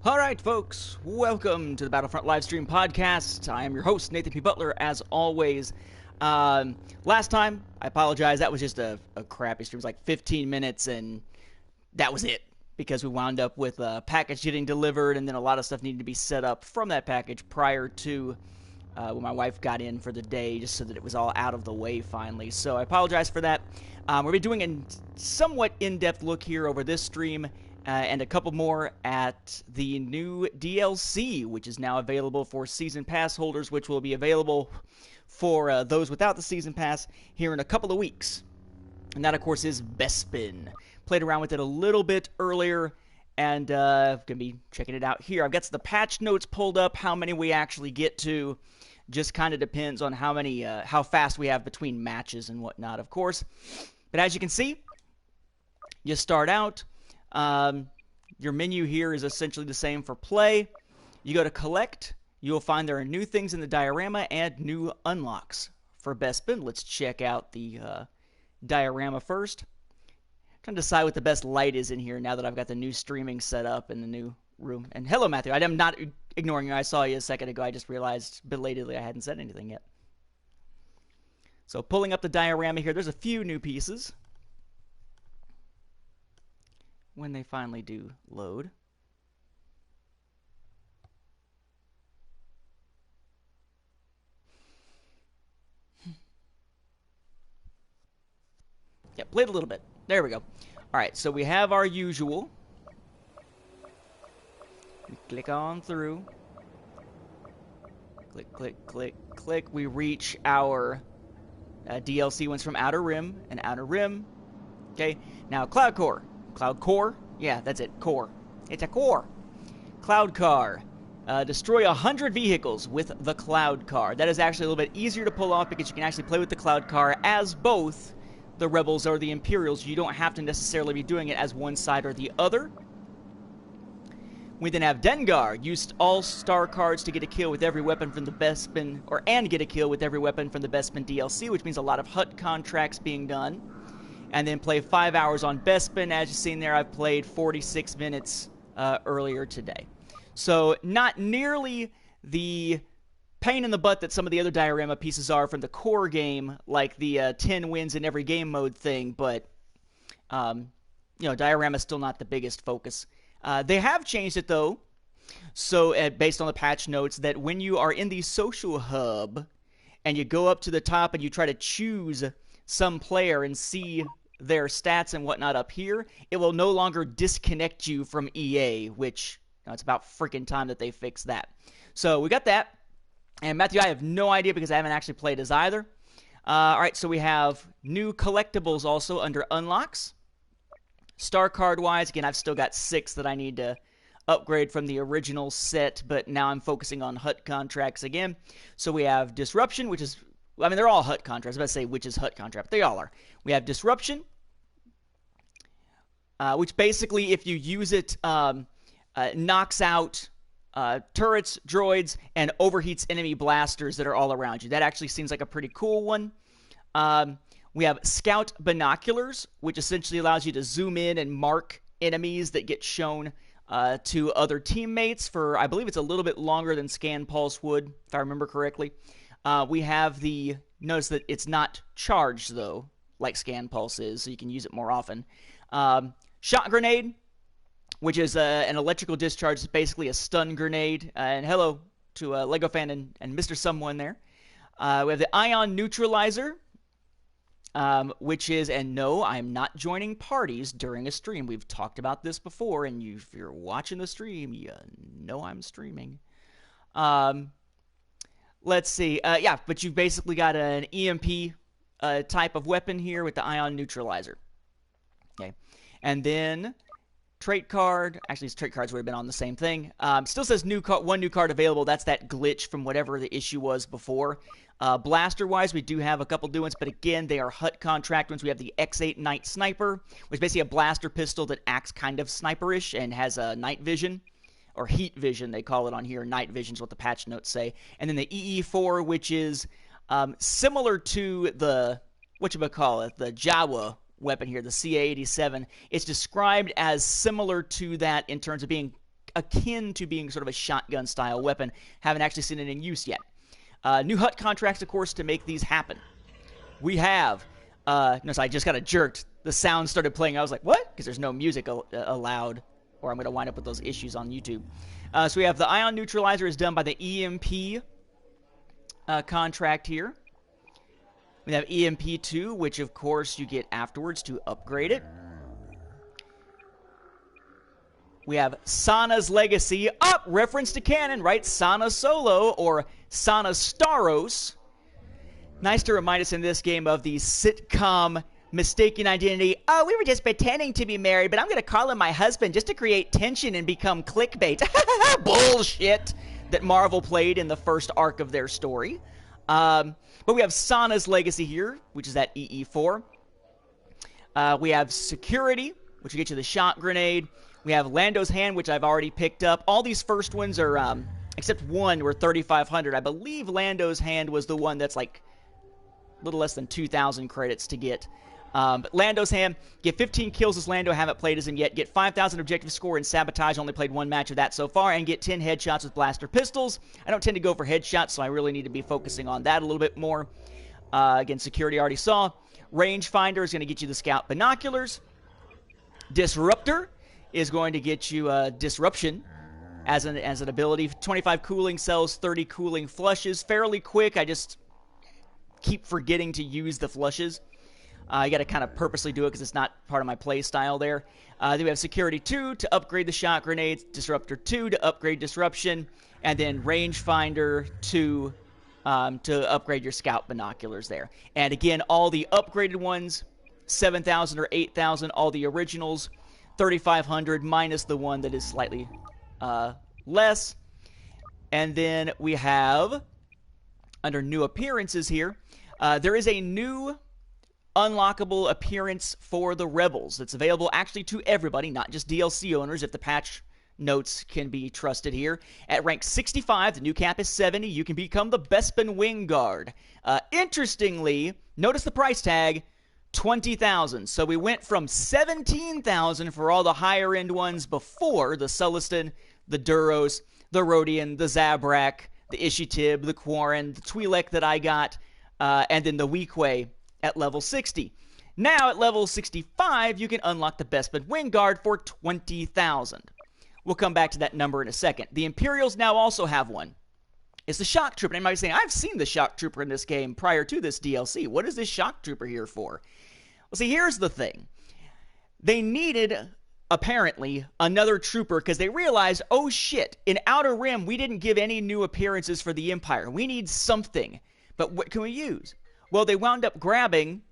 Alright, folks, welcome to the Battlefront Livestream podcast. I am your host, Nathan P. Butler, as always. Last time, I apologize, that was just a crappy stream. It was like 15 minutes, and that was it. Because we wound up with a package getting delivered, and then a lot of stuff needed to be set up from that package prior to when my wife got in for the day, just so that it was all out of the way finally. So I apologize for that. We'll be doing a somewhat in-depth look here over this stream, and a couple more at the new DLC, which is now available for Season Pass holders, which will be available for those without the Season Pass here in a couple of weeks. And that, of course, is Bespin. Played around with it a little bit earlier, and going to be checking it out here. I've got the patch notes pulled up. How many we actually get to just kind of depends on how fast we have between matches and whatnot, of course. But as you can see, you start out. Your menu here is essentially the same for play. You go to collect. You will find there are new things in the diorama and new unlocks for Bespin. Let's check out the diorama first. Trying to decide what the best light is in here now that I've got the new streaming set up in the new room. And hello, Matthew. I am not ignoring you. I saw you a second ago. I just realized belatedly I hadn't said anything yet. So pulling up the diorama here, there's a few new pieces. When they finally do load. Yeah, played a little bit. There we go. Alright, so we have our usual. We click on through. Click, click, click, click. We reach our DLC ones from Outer Rim and Outer Rim. Okay, now Cloud Core. Cloud Core? Yeah, that's it. Core. It's a core. Cloud Car. Destroy 100 vehicles with the Cloud Car. That is actually a little bit easier to pull off because you can actually play with the Cloud Car as both the Rebels or the Imperials. You don't have to necessarily be doing it as one side or the other. We then have Dengar. Used all star cards to get a kill with every weapon from the Bespin, and get a kill with every weapon from the Bespin DLC, which means a lot of HUT contracts being done. And then play 5 hours on Bespin. As you've seen there, I've played 46 minutes earlier today. So not nearly the pain in the butt that some of the other diorama pieces are from the core game, like the 10 wins in every game mode thing, but diorama's still not the biggest focus. They have changed it, though, so based on the patch notes, that when you are in the social hub and you go up to the top and you try to choose some player and see their stats and whatnot up here, it will no longer disconnect you from EA, which it's about freaking time that they fix that. So we got that. And Matthew, I have no idea because I haven't actually played as either. Alright, so we have new collectibles also under unlocks. Star card wise, again, I've still got 6 that I need to upgrade from the original set, but now I'm focusing on HUT contracts again. So we have Disruption, which is, I mean, they're all HUT contracts. I was about to say which is HUT contract, but they all are. We have Disruption, which basically, if you use it, knocks out turrets, droids, and overheats enemy blasters that are all around you. That actually seems like a pretty cool one. We have Scout Binoculars, which essentially allows you to zoom in and mark enemies that get shown to other teammates for, I believe it's a little bit longer than Scan Pulse would, if I remember correctly. We have notice that it's not charged, though, like Scan Pulse is, so you can use it more often. Shot Grenade, which is an electrical discharge. It's basically a stun grenade. And hello to Lego Fan and Mr. Someone there. We have the Ion Neutralizer, which is, and no, I'm not joining parties during a stream. We've talked about this before, and if you're watching the stream, you know I'm streaming. Let's see. Yeah, but you've basically got an EMP type of weapon here with the Ion Neutralizer. Okay. And then trait card. Actually, these trait cards would have been on the same thing. Still says one new card available. That's that glitch from whatever the issue was before. Blaster-wise, we do have a couple new ones, but again, they are HUT contract ones. We have the X8 Night Sniper, which is basically a blaster pistol that acts kind of sniperish and has a night vision. Or heat vision, they call it on here. Night vision is what the patch notes say. And then the EE4, which is similar to the, the Jawa weapon here, the CA-87. It's described as similar to that in terms of being akin to being sort of a shotgun-style weapon. Haven't actually seen it in use yet. New HUT contracts, of course, to make these happen. We have... no, so I just got jerked. The sound started playing. I was like, what? Because there's no music allowed, or I'm going to wind up with those issues on YouTube. So we have the ion neutralizer is done by the EMP contract here. We have EMP2, which, of course, you get afterwards to upgrade it. We have Sana's Legacy. Reference to canon, right? Sana Solo, or Sana Staros. Nice to remind us in this game of the sitcom mistaken identity. Oh, we were just pretending to be married, but I'm going to call him my husband just to create tension and become clickbait. Bullshit that Marvel played in the first arc of their story. But we have Sana's Legacy here, which is at EE4. We have Security, which will get you the shot grenade. We have Lando's Hand, which I've already picked up. All these first ones are, except one, were 3,500. I believe Lando's Hand was the one that's like a little less than 2,000 credits to get. But Lando's Hand, get 15 kills as Lando, haven't played as him yet. Get 5,000 objective score in Sabotage, only played one match of that so far. And get 10 headshots with blaster pistols. I don't tend to go for headshots, so I really need to be focusing on that a little bit more. Again, Security already saw. Rangefinder is going to get you the Scout Binoculars. Disruptor is going to get you Disruption as an ability. 25 cooling cells, 30 cooling flushes. Fairly quick. I just keep forgetting to use the flushes. You got to kind of purposely do it because it's not part of my play style there. Then we have Security 2 to upgrade the shot grenades, Disruptor 2 to upgrade Disruption, and then Rangefinder 2 to upgrade your Scout Binoculars there. And again, all the upgraded ones, 7,000 or 8,000, all the originals, 3,500 minus the one that is slightly less. And then we have, under new appearances here, there is a new unlockable appearance for the Rebels that's available actually to everybody, not just DLC owners, if the patch notes can be trusted here. At rank 65, the new cap is 70, you can become the Bespin Wing Guard. Interestingly, notice the price tag, 20,000. So we went from 17,000 for all the higher end ones before, the Sullustan, the Duros, the Rodian, the Zabrak, the Ishitib, the Quarren, the Twi'lek that I got, and then the Weequay at level 60. Now at level 65, you can unlock the Bespin Wing Guard for 20,000. We'll come back to that number in a second. The Imperials now also have one. It's the Shock Trooper. And you might be saying, I've seen the Shock Trooper in this game prior to this DLC. What is this Shock Trooper here for? Well, see, here's the thing. They needed, apparently, another trooper because they realized, oh shit, in Outer Rim, we didn't give any new appearances for the Empire. We need something. But what can we use? Well, they wound up grabbing